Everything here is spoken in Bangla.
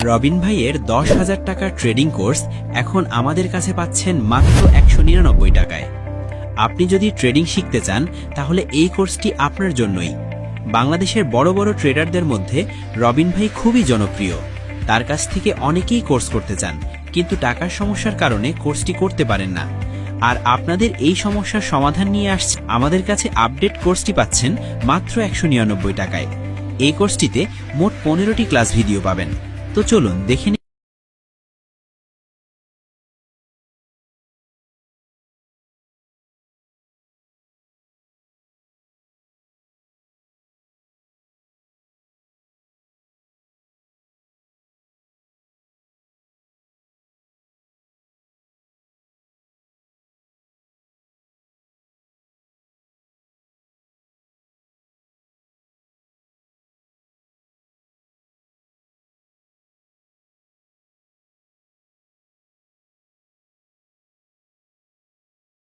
রবিন ভাইয়ের 10,000 টাকার ট্রেডিং কোর্স এখন আমাদের কাছে পাচ্ছেন মাত্র 199 টাকায়। আপনি যদি ট্রেডিং শিখতে চান তাহলে এই কোর্সটি আপনার জন্যই। বাংলাদেশের বড় বড় ট্রেডারদের মধ্যে রবিন ভাই খুবই জনপ্রিয়। তার কাছ থেকে অনেকেই কোর্স করতে চান, কিন্তু টাকার সমস্যার কারণে কোর্সটি করতে পারেন না। আর আপনাদের এই সমস্যার সমাধান নিয়ে আসছে আমাদের কাছে আপডেট কোর্সটি পাচ্ছেন মাত্র 199 টাকায়। এই কোর্সটিতে মোট 15টি ক্লাস ভিডিও পাবেন। তো চলুন দেখে